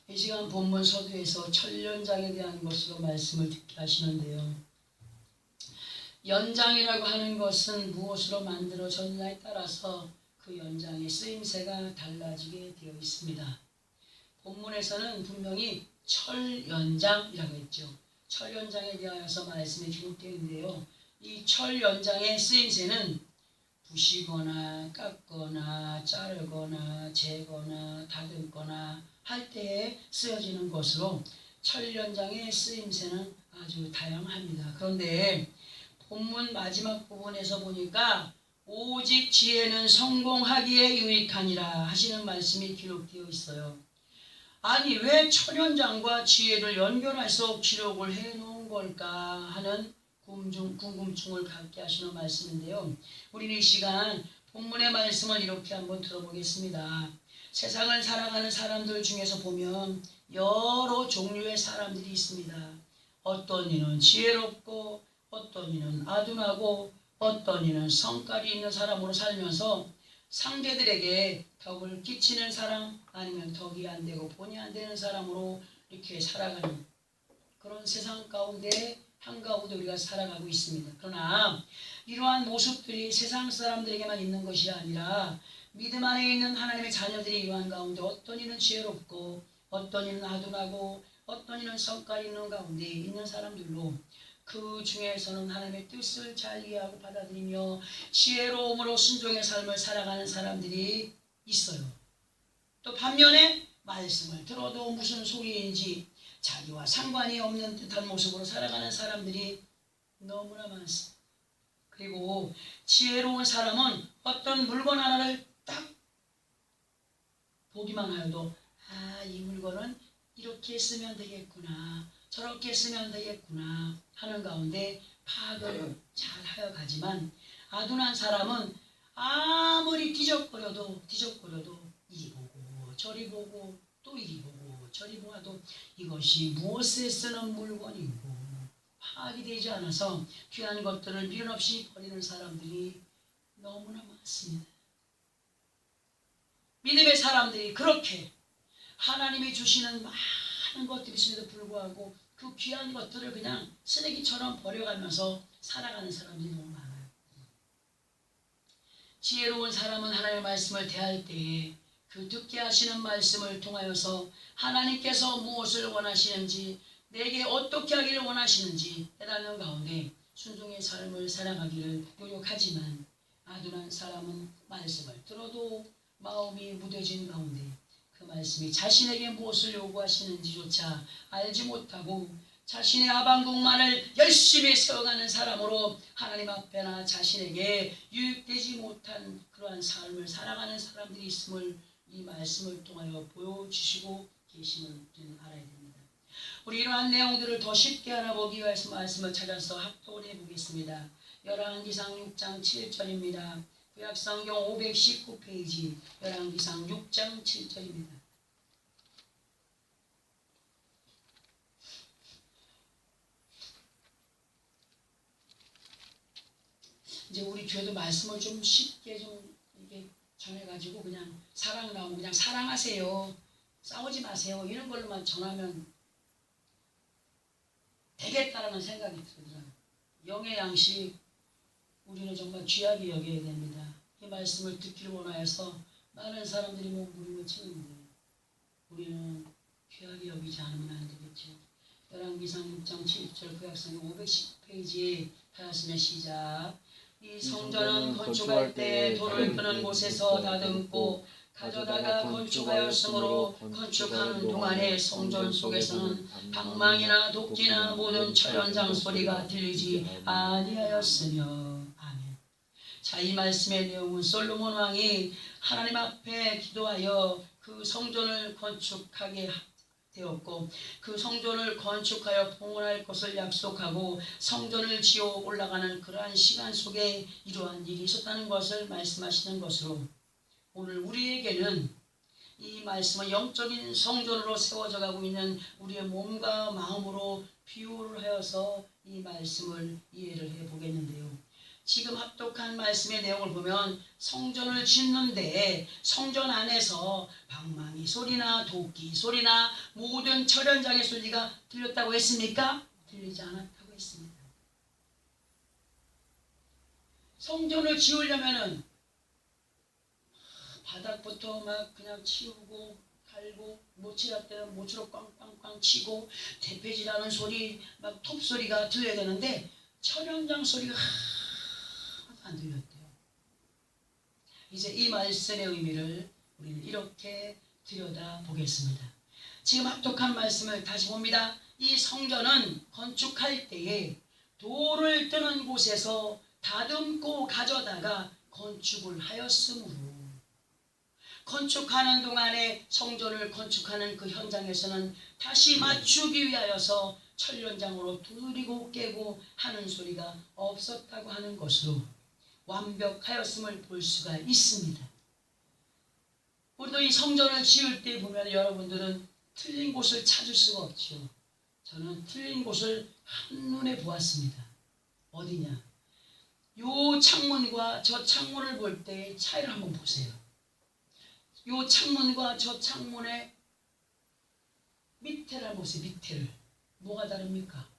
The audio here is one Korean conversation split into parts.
이 시간 본문 서두에서 철연장에 대한 것으로 말씀을 듣게 하시는데요. 연장이라고 하는 것은 무엇으로 만들어졌냐에 따라서 그 연장의 쓰임새가 달라지게 되어 있습니다. 본문에서는 분명히 철연장이라고 했죠. 철연장에 대하여서 말씀이 기록되어 있는데요. 이 철연장의 쓰임새는 부시거나 깎거나 자르거나 재거나 다듬거나 할 때에 쓰여지는 것으로 철연장의 쓰임새는 아주 다양합니다. 그런데 본문 마지막 부분에서 보니까 오직 지혜는 성공하기에 유익하니라 하시는 말씀이 기록되어 있어요. 아니 왜 철연장과 지혜를 연결해서 기록을 해놓은 걸까 하는 궁금증을 갖게 하시는 말씀인데요. 우리는 이 시간 본문의 말씀을 이렇게 한번 들어보겠습니다. 세상을 살아가는 사람들 중에서 보면 여러 종류의 사람들이 있습니다. 어떤 이는 지혜롭고 어떤 이는 아둔하고 어떤 이는 성깔이 있는 사람으로 살면서 상대들에게 덕을 끼치는 사람 아니면 덕이 안 되고 본이 안 되는 사람으로 이렇게 살아가는 그런 세상 가운데 한가운데 우리가 살아가고 있습니다. 그러나 이러한 모습들이 세상 사람들에게만 있는 것이 아니라 믿음 안에 있는 하나님의 자녀들이 이러한 가운데 어떤 이는 지혜롭고 어떤 이는 아둔하고 어떤 이는 성깔이 있는 가운데 있는 사람들로 그 중에서는 하나님의 뜻을 잘 이해하고 받아들이며 지혜로움으로 순종의 삶을 살아가는 사람들이 있어요. 또 반면에 말씀을 들어도 무슨 소리인지 자기와 상관이 없는 듯한 모습으로 살아가는 사람들이 너무나 많습니다. 그리고 지혜로운 사람은 어떤 물건 하나를 딱 보기만 하여도 이 물건은 이렇게 쓰면 되겠구나 저렇게 쓰면 되겠구나 하는 가운데 파악을 잘 하여 가지만 아둔한 사람은 아무리 뒤적거려도 이리 보고 저리 보고 또 이리 보고 저리 보아도 이것이 무엇에 쓰는 물건이고 파악이 되지 않아서 귀한 것들을 미련 없이 버리는 사람들이 너무나 많습니다. 믿음의 사람들이 그렇게 하나님이 주시는 많은 것들이 있음에도 불구하고 그 귀한 것들을 그냥 쓰레기처럼 버려가면서 살아가는 사람들이 너무 많아요. 지혜로운 사람은 하나님의 말씀을 대할 때에 그 듣게 하시는 말씀을 통하여서 하나님께서 무엇을 원하시는지 내게 어떻게 하기를 원하시는지 깨닫는 가운데 순종의 삶을 살아가기를 노력하지만 아둔한 사람은 말씀을 들어도 마음이 무뎌진 가운데 그 말씀이 자신에게 무엇을 요구하시는지조차 알지 못하고 자신의 아방궁만을 열심히 세워가는 사람으로 하나님 앞에나 자신에게 유익되지 못한 그러한 삶을 살아가는 사람들이 있음을 이 말씀을 통하여 보여주시고 계심을 우리는 알아야 됩니다. 우리 이러한 내용들을 더 쉽게 알아보기 위해서 말씀을 찾아서 합독을 해보겠습니다. 열왕기상 6장 7절입니다. 구약성경 519페이지 열왕기상 6장 7절입니다. 이제 우리 교회도 말씀을 좀 쉽게 좀 이렇게 전해가지고 그냥 사랑 나오고 그냥 사랑하세요. 싸우지 마세요. 이런 걸로만 전하면 되겠다라는 생각이 들더라고요. 영의 양식 우리는 정말 귀하게 여겨야 됩니다. 이 말씀을 듣기를 원하여서 많은 사람들이 몸부림을 치는데 우리는 귀하게 여기지 않으면 안 되겠죠. 열왕기상 6장 7절 구약성경 510페이지에 하였으면 시작. 이 성전은 건축할 때 돌을 끄는 곳에서 다듬고 가져다가 건축하였으므로 건축하는 동안에 성전 속에서는 방망이나 도끼나 모든 철연장 소리가 들리지 아니하였으며. 아멘. 자, 이 말씀의 내용은 솔로몬 왕이 하나님 앞에 기도하여 그 성전을 건축하게 되었고 그 성전을 건축하여 봉헌할 것을 약속하고 성전을 지어 올라가는 그러한 시간 속에 이러한 일이 있었다는 것을 말씀하시는 것으로 오늘 우리에게는 이 말씀은 영적인 성전으로 세워져 가고 있는 우리의 몸과 마음으로 비유를 하여서 이 말씀을 이해를 해보겠는데요. 지금 합독한 말씀의 내용을 보면 성전을 짓는데 성전 안에서 방망이 소리나 도끼 소리나 모든 철연장의 소리가 들렸다고 했습니까? 들리지 않았다고 했습니다. 성전을 지으려면은 바닥부터 막 그냥 치우고 갈고 모치할 때는 모치로 꽝꽝꽝 치고 대패질하는 소리 막 톱 소리가 들려야 되는데 철연장 소리가 하나도 안 들렸대요. 이제 이 말씀의 의미를 우리는 이렇게 들여다 보겠습니다. 지금 합독한 말씀을 다시 봅니다. 이 성전은 건축할 때에 돌을 뜨는 곳에서 다듬고 가져다가 건축을 하였으므로 건축하는 동안에 성전을 건축하는 그 현장에서는 다시 맞추기 위하여서 철연장으로 두드리고 깨고 하는 소리가 없었다고 하는 것으로 완벽하였음을 볼 수가 있습니다. 우리도 이 성전을 지을 때 보면 여러분들은 틀린 곳을 찾을 수가 없죠. 저는 틀린 곳을 한눈에 보았습니다. 어디냐? 요 창문과 저 창문을 볼 때 차이를 한번 보세요. 요 창문과 저 창문의 밑에를 보세요. 밑에를. 뭐가 다릅니까?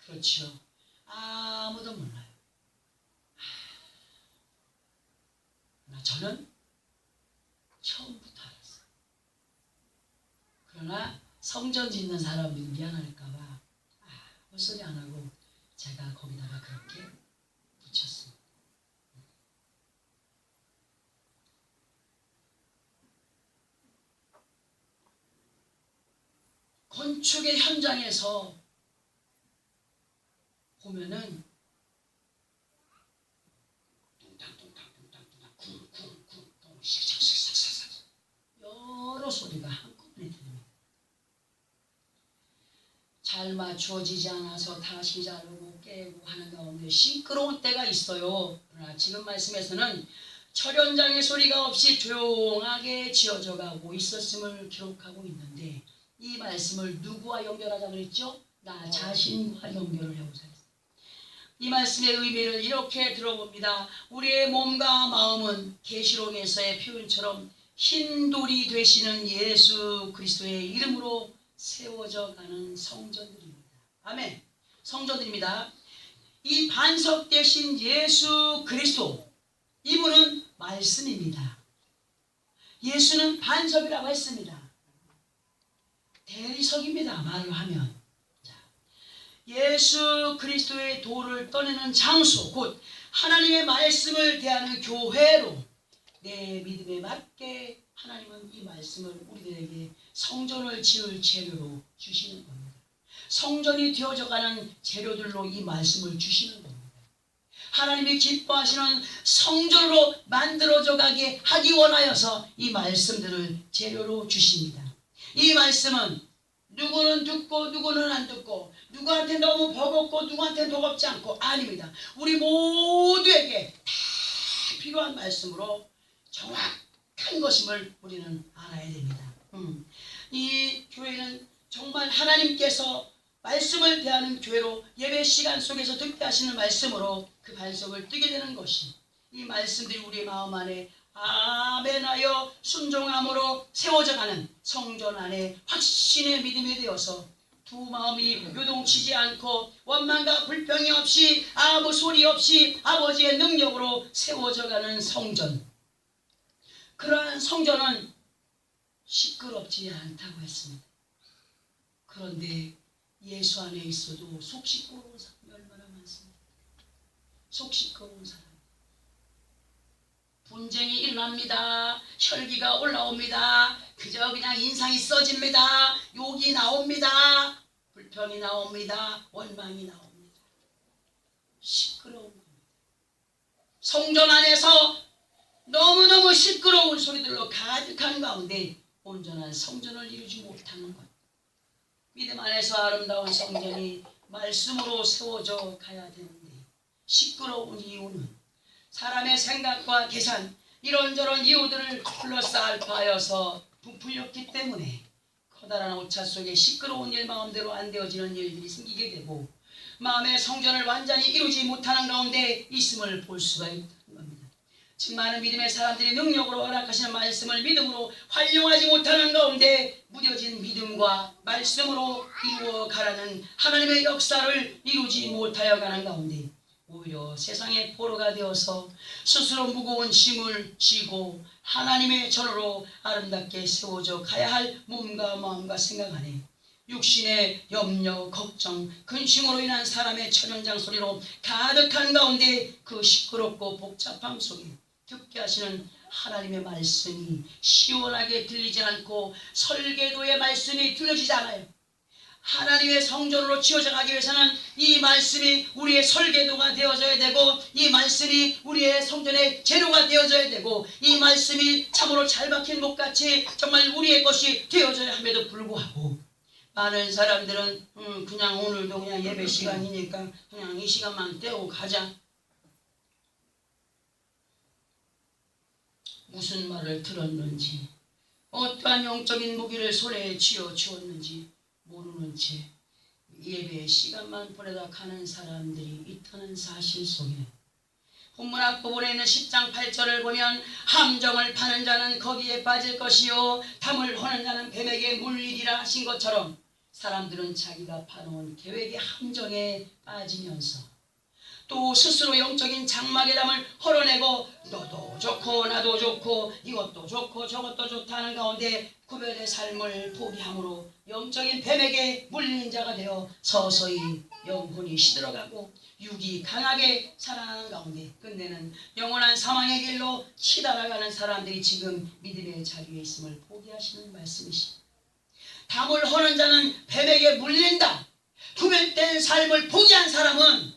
그렇죠. 아무도 몰라요. 저는 처음부터 알았어요. 그러나 성전 짓는 사람들이 미안할까봐 아무 소리 안 하고 제가 거기다가 그렇게 붙였습니다. 건축의 현장에서 보면은 뚱땅뚱땅뚱땅뚱땅 쿵쿵쿵쿵 샥샥샥샥 여러 소리가 한꺼번에 들립니다. 잘 맞추어지지 않아서 다시 자르고 깨고 하는 가운데 시끄러운 때가 있어요. 그러나 지금 말씀에서는 철연장의 소리가 없이 조용하게 지어져 가고 있었음을 기록하고 있는데 이 말씀을 누구와 연결하자 그랬죠? 나 자신과 연결을 해보자. 이 말씀의 의미를 이렇게 들어봅니다. 우리의 몸과 마음은 계시록에서의 표현처럼 흰 돌이 되시는 예수 그리스도의 이름으로 세워져 가는 성전들입니다. 아멘. 성전들입니다. 이 반석 대신 예수 그리스도, 이분은 말씀입니다. 예수는 반석이라고 했습니다. 대리석입니다. 말을 하면. 자, 예수 그리스도의 도를 떠내는 장소, 곧 하나님의 말씀을 대하는 교회로 내 믿음에 맞게 하나님은 이 말씀을 우리들에게 성전을 지을 재료로 주시는 겁니다. 성전이 되어져가는 재료들로 이 말씀을 주시는 겁니다. 하나님이 기뻐하시는 성전으로 만들어져 가게 하기 원하여서 이 말씀들을 재료로 주십니다. 이 말씀은 누구는 듣고 누구는 안 듣고 누구한테 너무 버겁고 누구한테 버겁지 않고 아닙니다. 우리 모두에게 다 필요한 말씀으로 정확한 것임을 우리는 알아야 됩니다. 이 교회는 정말 하나님께서 말씀을 대하는 교회로 예배 시간 속에서 듣게 하시는 말씀으로 그 반석을 뜨게 되는 것이 이 말씀들이 우리 마음 안에 아멘하여 순종함으로 세워져가는 성전 안에 확신의 믿음이 되어서 두 마음이 요동치지 않고 원망과 불평이 없이 아무 소리 없이 아버지의 능력으로 세워져가는 성전. 그러한 성전은 시끄럽지 않다고 했습니다. 그런데 예수 안에 있어도 속 시끄러운 사람이 얼마나 많습니까? 속 시끄러운 사람. 분쟁이 일어납니다. 혈기가 올라옵니다. 그저 그냥 인상이 써집니다. 욕이 나옵니다. 불평이 나옵니다. 원망이 나옵니다. 시끄러운 겁니다. 성전 안에서 너무너무 시끄러운 소리들로 가득한 가운데 온전한 성전을 이루지 못하는 것. 믿음 안에서 아름다운 성전이 말씀으로 세워져 가야 되는데 시끄러운 이유는 사람의 생각과 계산, 이런저런 이유들을 플러스 알파하여서 부풀렸기 때문에 커다란 오차 속에 시끄러운 일 마음대로 안 되어지는 일들이 생기게 되고 마음의 성전을 완전히 이루지 못하는 가운데 있음을 볼 수가 있다는 겁니다. 즉 많은 믿음의 사람들이 능력으로 허락하시는 말씀을 믿음으로 활용하지 못하는 가운데 무뎌진 믿음과 말씀으로 이루어가라는 하나님의 역사를 이루지 못하여 가는 가운데 오히려 세상의 포로가 되어서 스스로 무거운 짐을 지고 하나님의 전으로 아름답게 세워져 가야 할 몸과 마음과 생각 안에 육신의 염려, 걱정, 근심으로 인한 사람의 천연장 소리로 가득한 가운데 그 시끄럽고 복잡함 속에 듣게 하시는 하나님의 말씀이 시원하게 들리지 않고 설계도의 말씀이 들려지지 않아요. 하나님의 성전으로 지어져 가기 위해서는 이 말씀이 우리의 설계도가 되어져야 되고 이 말씀이 우리의 성전의 재료가 되어져야 되고 이 말씀이 참으로 잘 박힌 목같이 정말 우리의 것이 되어져야 함에도 불구하고 많은 사람들은 그냥 오늘도 그냥 예배 시간이니까 그냥 이 시간만 떼고 가자. 무슨 말을 들었는지 어떠한 영적인 무기를 손에 쥐어 주었는지 모르는 채 예배 시간만 보내다 가는 사람들이 있다는 사실 속에 본문 앞부분에 있는 10장 8절을 보면 함정을 파는 자는 거기에 빠질 것이요 담을 허는 자는 뱀에게 물리리라 하신 것처럼 사람들은 자기가 파놓은 계획의 함정에 빠지면서 또 스스로 영적인 장막의 담을 헐어내고 너도 좋고 나도 좋고 이것도 좋고 저것도 좋다는 가운데 구별의 삶을 포기함으로 영적인 뱀에게 물리는 자가 되어 서서히 영혼이 시들어가고 육이 강하게 살아나는 가운데 끝내는 영원한 사망의 길로 치달아가는 사람들이 지금 믿음의 자리에 있음을 포기하시는 말씀이십니다. 담을 허는 자는 뱀에게 물린다. 구별된 삶을 포기한 사람은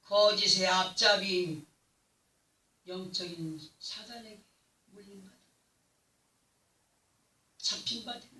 거짓의 앞잡이인 영적인 사단에게 물림받아 잡힌받은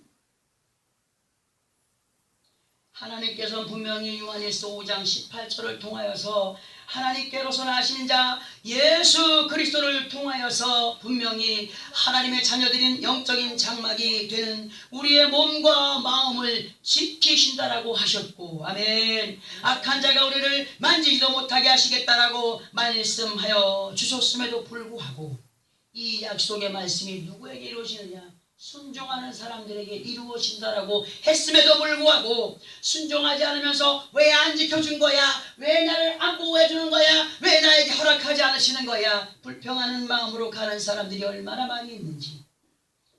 하나님께서는 분명히 요한일서 5장 18절을 통하여서 하나님께로서 나신 자 예수 그리스도를 통하여서 분명히 하나님의 자녀들인 영적인 장막이 되는 우리의 몸과 마음을 지키신다라고 하셨고 아멘. 악한 자가 우리를 만지지도 못하게 하시겠다라고 말씀하여 주셨음에도 불구하고 이 약속의 말씀이 누구에게 이루어지느냐? 순종하는 사람들에게 이루어진다라고 했음에도 불구하고 순종하지 않으면서 왜 안 지켜준 거야? 왜 나를 안 보호해 주는 거야? 왜 나에게 허락하지 않으시는 거야? 불평하는 마음으로 가는 사람들이 얼마나 많이 있는지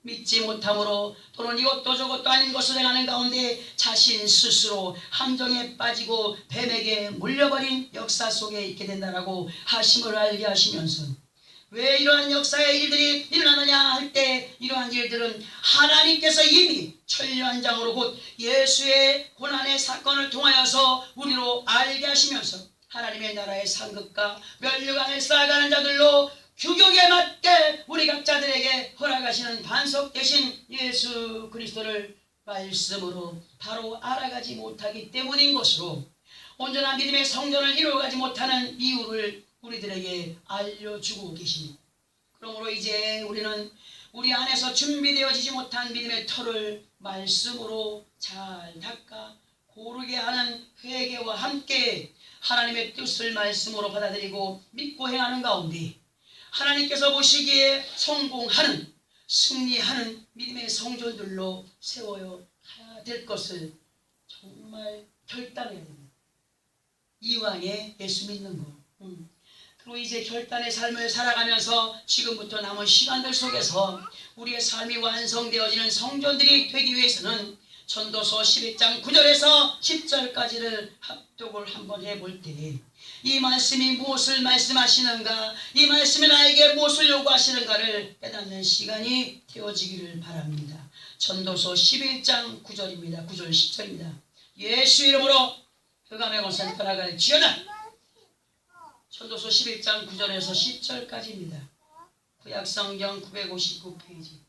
믿지 못함으로 또는 이것도 저것도 아닌 것을 행하는 가운데 자신 스스로 함정에 빠지고 뱀에게 물려버린 역사 속에 있게 된다라고 하심을 알게 하시면서 왜 이러한 역사의 일들이 일어나느냐 할 때 이러한 일들은 하나님께서 이미 천년장으로 곧 예수의 고난의 사건을 통하여서 우리로 알게 하시면서 하나님의 나라의 상급과 면류관을 쌓아가는 자들로 규격에 맞게 우리 각자들에게 허락하시는 반석 대신 예수 그리스도를 말씀으로 바로 알아가지 못하기 때문인 것으로 온전한 믿음의 성전을 이루어가지 못하는 이유를 우리들에게 알려주고 계십니다. 그러므로 이제 우리는 우리 안에서 준비되어지지 못한 믿음의 털을 말씀으로 잘 닦아 고르게 하는 회개와 함께 하나님의 뜻을 말씀으로 받아들이고 믿고 행하는 가운데 하나님께서 보시기에 성공하는 승리하는 믿음의 성전들로 세워야 될 것을 정말 결단해야 됩니다. 이왕에 예수 믿는 것. 그리고 이제 결단의 삶을 살아가면서 지금부터 남은 시간들 속에서 우리의 삶이 완성되어지는 성전들이 되기 위해서는 전도서 11장 9절에서 10절까지를 합독을 한번 해볼 때 이 말씀이 무엇을 말씀하시는가, 이 말씀이 나에게 무엇을 요구하시는가를 깨닫는 시간이 되어지기를 바랍니다. 전도서 11장 9절입니다. 9절 10절입니다. 예수 이름으로 흑암의 권세를 떠나가는 지어다. 전도서 11장 9절에서 10절까지입니다. 구약성경 959페이지.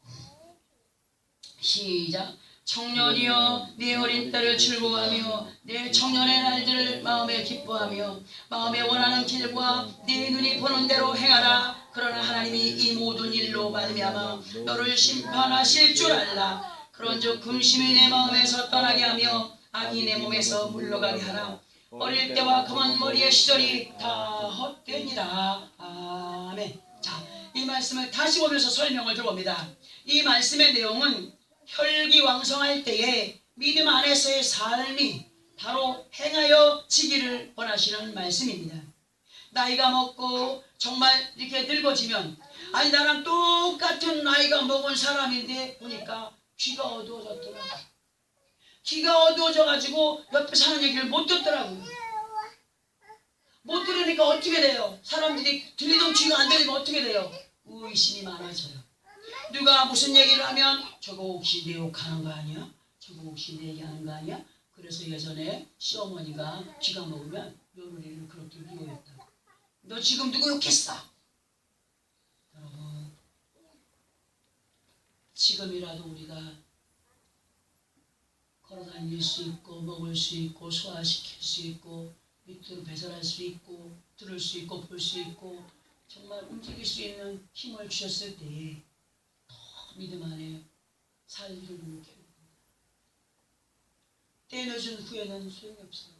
시작. 청년이여 네 어린 때를 즐거워하며 내 청년의 날들을 마음에 기뻐하며 마음에 원하는 길과 네 눈이 보는 대로 행하라. 그러나 하나님이 이 모든 일로 말미암아 너를 심판하실 줄 알라. 그런즉 근심이 내 마음에서 떠나게 하며 악이 내 몸에서 물러가게 하라. 어릴 때와 검은 머리의 시절이 다 헛되니라. 아멘. 자, 이 말씀을 다시 보면서 설명을 들어봅니다. 이 말씀의 내용은 혈기왕성할 때에 믿음 안에서의 삶이 바로 행하여 지기를 원하시는 말씀입니다. 나이가 먹고 정말 이렇게 늙어지면, 아니 나랑 똑같은 나이가 먹은 사람인데 보니까 귀가 어두워졌더라고요. 귀가 어두워져가지고 옆에서 하는 얘기를 못 듣더라고요. 못 들으니까 어떻게 돼요? 사람들이 들리던 귀가 안 들리면 어떻게 돼요? 의심이 많아져요. 누가 무슨 얘기를 하면 저거 혹시 내 욕하는 거 아니야? 저거 혹시 내 얘기하는 거 아니야? 그래서 예전에 시어머니가 귀가 먹으면 며느리를 그렇게 미워했다. 너 지금 누구 욕했어? 여러분, 지금이라도 우리가 걸어다닐 수 있고 먹을 수 있고 소화시킬 수 있고 밑으로 배설할 수 있고 들을 수 있고 볼 수 있고 정말 움직일 수 있는 힘을 주셨을 때에 더 믿음 안에 살기를 이루게 때 늦은 후에는 소용이 없어요.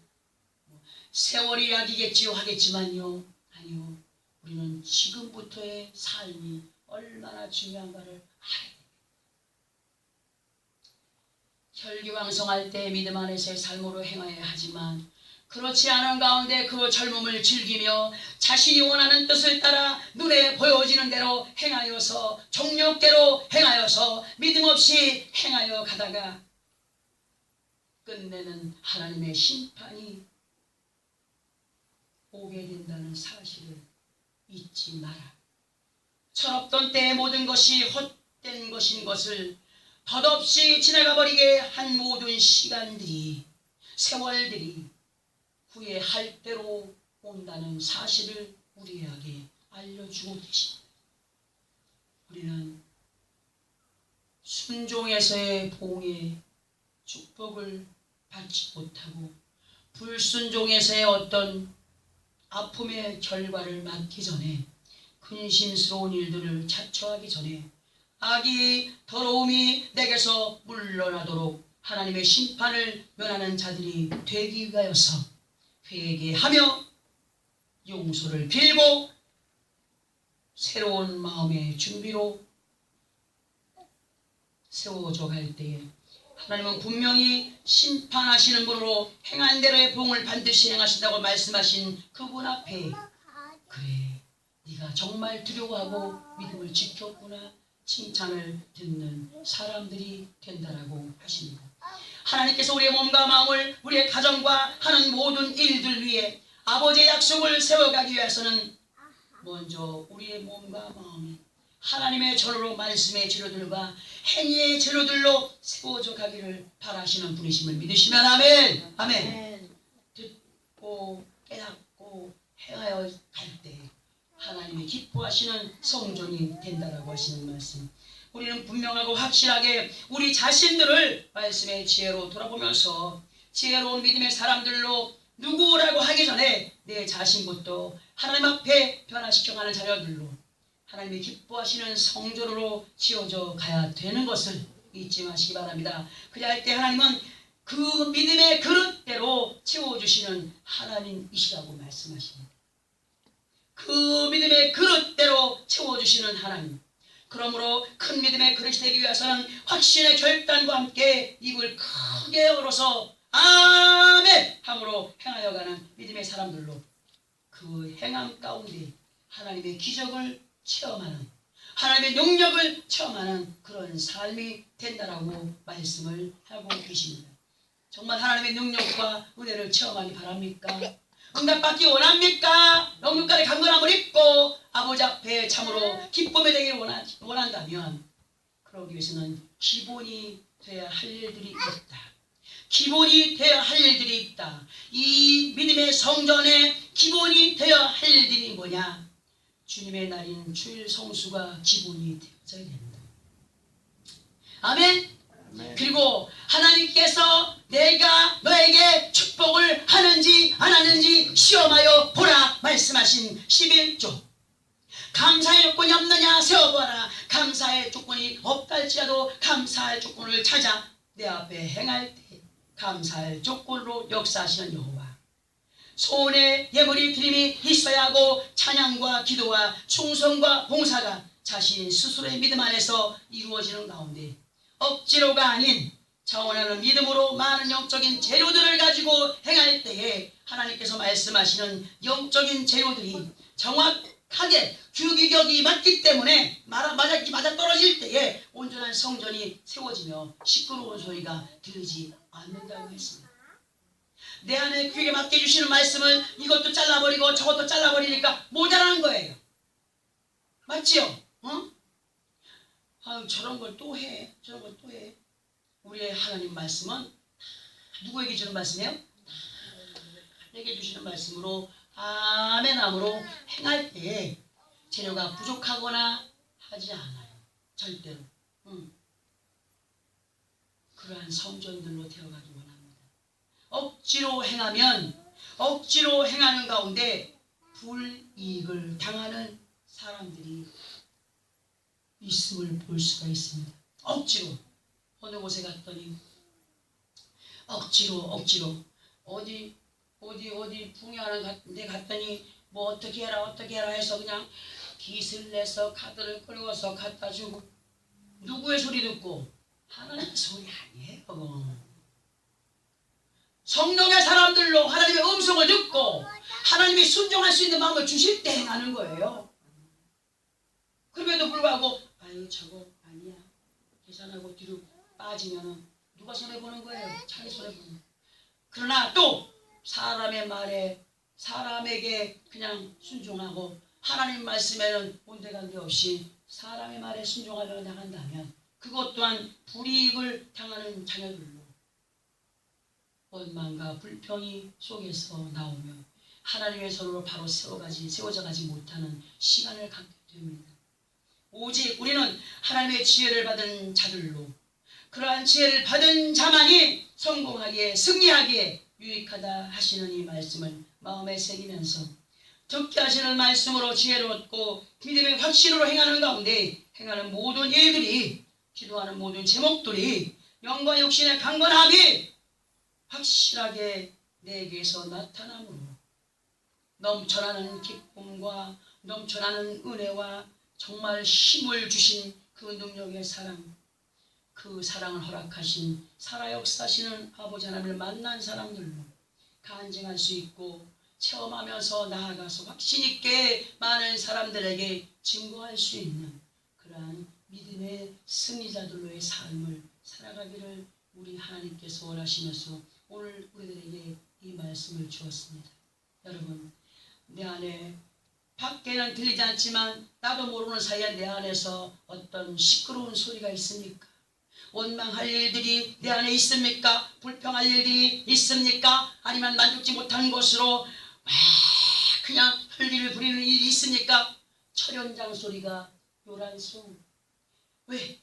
세월이 약이겠지요 하겠지만요, 아니요, 우리는 지금부터의 삶이 얼마나 중요한가를 알아야 돼요. 혈기왕성할 때 믿음 안에서의 삶으로 행하여야 하지만 그렇지 않은 가운데 그 젊음을 즐기며 자신이 원하는 뜻을 따라 눈에 보여지는 대로 행하여서 정욕대로 행하여서 믿음 없이 행하여 가다가 끝내는 하나님의 심판이 오게 된다는 사실을 잊지 마라. 철없던 때의 모든 것이 헛된 것인 것을 덧없이 지나가 버리게 한 모든 시간들이, 세월들이 후회할 대로 온다는 사실을 우리에게 알려주고 계십니다. 우리는 순종에서의 봉의 축복을 받지 못하고 불순종에서의 어떤 아픔의 결과를 맞기 전에, 근심스러운 일들을 자처하기 전에 악이 더러움이 내게서 물러나도록 하나님의 심판을 면하는 자들이 되기 위하여서 회개하며 용서를 빌고 새로운 마음의 준비로 세워져 갈 때에 하나님은 분명히 심판하시는 분으로 행한 대로의 봉을 반드시 행하신다고 말씀하신 그분 앞에, 그래 네가 정말 두려워하고 믿음을 지켰구나 칭찬을 듣는 사람들이 된다라고 하십니다. 하나님께서 우리의 몸과 마음을, 우리의 가정과 하는 모든 일들 위해 아버지의 약속을 세워가기 위해서는 먼저 우리의 몸과 마음이 하나님의 전으로 말씀의 재료들과 행위의 재료들로 세워져 가기를 바라시는 분이심을 믿으시면 아멘. 아멘. 듣고 깨닫고 행하여 갈 때 하나님이 기뻐하시는 성전이 된다라고 하시는 말씀. 우리는 분명하고 확실하게 우리 자신들을 말씀의 지혜로 돌아보면서 지혜로운 믿음의 사람들로 누구라고 하기 전에 내 자신부터 하나님 앞에 변화시켜가는 자녀들로 하나님이 기뻐하시는 성전으로 지어져 가야 되는 것을 잊지 마시기 바랍니다. 그리할 때 하나님은 그 믿음의 그릇대로 채워주시는 하나님이시라고 말씀하십니다. 그 믿음의 그릇대로 채워주시는 하나님. 그러므로 큰 믿음의 그릇이 되기 위해서는 확신의 결단과 함께 입을 크게 열어서 아멘 함으로 행하여가는 믿음의 사람들로 그 행함 가운데 하나님의 기적을 체험하는, 하나님의 능력을 체험하는 그런 삶이 된다라고 말씀을 하고 계십니다. 정말 하나님의 능력과 은혜를 체험하기 바랍니까? 응답받기 원합니까? 영육간의 강건함을 입고 아버지 앞에 참으로 기쁨이 되기를 원한다면 그러기 위해서는 기본이 되어야 할 일들이 있다. 기본이 되어야 할 일들이 있다. 이 믿음의 성전에 기본이 되어야 할 일들이 뭐냐? 주님의 날인 주일 성수가 기본이 되어져야 된다. 아멘. 그리고 하나님께서 내가 너에게 축복을 하는지 안 하는지 시험하여 보라 말씀하신 11조. 감사의 조건이 없느냐 세워보아라. 감사의 조건이 없다 할지라도 감사의 조건을 찾아 내 앞에 행할 때 감사의 조건으로 역사하시는 여호와. 소원의 예물이 드림이 있어야 하고 찬양과 기도와 충성과 봉사가 자신 스스로의 믿음 안에서 이루어지는 가운데 억지로가 아닌 자원하는 믿음으로 많은 영적인 재료들을 가지고 행할 때에 하나님께서 말씀하시는 영적인 재료들이 정확하게 규격이 맞기 때문에 맞아 떨어질 때에 온전한 성전이 세워지며 시끄러운 소리가 들리지 않는다고 했습니다. 내 안에 귀에 맞게 주시는 말씀은 이것도 잘라버리고 저것도 잘라버리니까 모자라는 거예요. 맞지요? 어? 아유, 저런 걸 또 해. 저런 걸 또 해. 우리의 하나님 말씀은 누구에게 주는 말씀이에요? 내게 주시는 말씀으로 아멘함으로 행할 때에 재료가 부족하거나 하지 않아요. 절대로. 그러한 성전들로 되어가기 원합니다. 억지로 행하는 가운데 불이익을 당하는 사람들이 있음을 볼 수가 있습니다. 억지로 어느 곳에 갔더니 억지로 어디 풍야를 데 갔더니 뭐 어떻게 해라 해서 그냥 빚을 내서 카드를 끌어서 갖다 주고 누구의 소리 듣고? 하나님의 소리 아니에요. 성령의 사람들로 하나님의 음성을 듣고 하나님이 순종할 수 있는 마음을 주실 때 행하는 거예요. 그럼에도 불구하고 아유 저거 아니야 계산하고 뒤로 빠지면 누가 손해보는 거예요? 자기 손해보는 거예요. 그러나 또 사람의 말에 사람에게 그냥 순종하고 하나님 말씀에는 온데간데 없이 사람의 말에 순종하려 나간다면 그것 또한 불이익을 당하는 자녀들로 원망과 불평이 속에서 나오며 하나님의 손으로 바로 세워져 가지 못하는 시간을 갖게 됩니다. 오직 우리는 하나님의 지혜를 받은 자들로 그러한 지혜를 받은 자만이 성공하기에 승리하기에 유익하다 하시는 이 말씀을 마음에 새기면서 듣게 하시는 말씀으로 지혜를 얻고 믿음의 확신으로 행하는 가운데 행하는 모든 일들이 기도하는 모든 제목들이 영과 육신의 강건함이 확실하게 내게서 나타남으로 넘쳐나는 기쁨과 넘쳐나는 은혜와 정말 힘을 주신 그 능력의 사랑, 그 사랑을 허락하신 살아 역사하시는 아버지 하나님을 만난 사람들로 간증할 수 있고 체험하면서 나아가서 확신 있게 많은 사람들에게 증거할 수 있는 그러한 믿음의 승리자들로의 삶을 살아가기를 우리 하나님께서 원하시면서 오늘 우리들에게 이 말씀을 주었습니다. 여러분, 내 안에 밖에는 들리지 않지만 나도 모르는 사이에 내 안에서 어떤 시끄러운 소리가 있습니까? 원망할 일들이 내 안에 있습니까? 불평할 일들이 있습니까? 아니면 만족지 못한 것으로 그냥 헐기를 부리는 일이 있습니까? 철연장 소리가 요란송. 왜?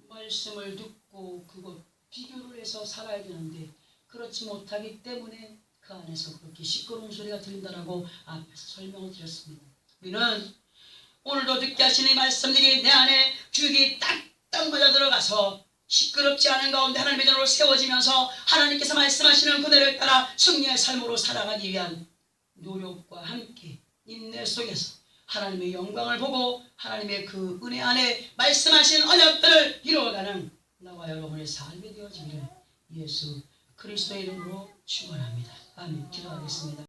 말씀을 듣고 그것 비교를 해서 살아야 되는데 그렇지 못하기 때문에 그 안에서 그렇게 시끄러운 소리가 들린다라고 앞에서 설명을 드렸습니다. 우리는 오늘도 듣게 하시는 이 말씀들이 내 안에 귀에 딱딱 맞아 들어가서 시끄럽지 않은 가운데 하나님의 전으로 세워지면서 하나님께서 말씀하시는 그대를 따라 승리의 삶으로 살아가기 위한 노력과 함께 인내 속에서 하나님의 영광을 보고 하나님의 그 은혜 안에 말씀하신 언약들을 이루어가는 나와 여러분의 삶이 되어지기를 예수 그리스도의 이름으로 축원합니다. 아멘. 기도하겠습니다.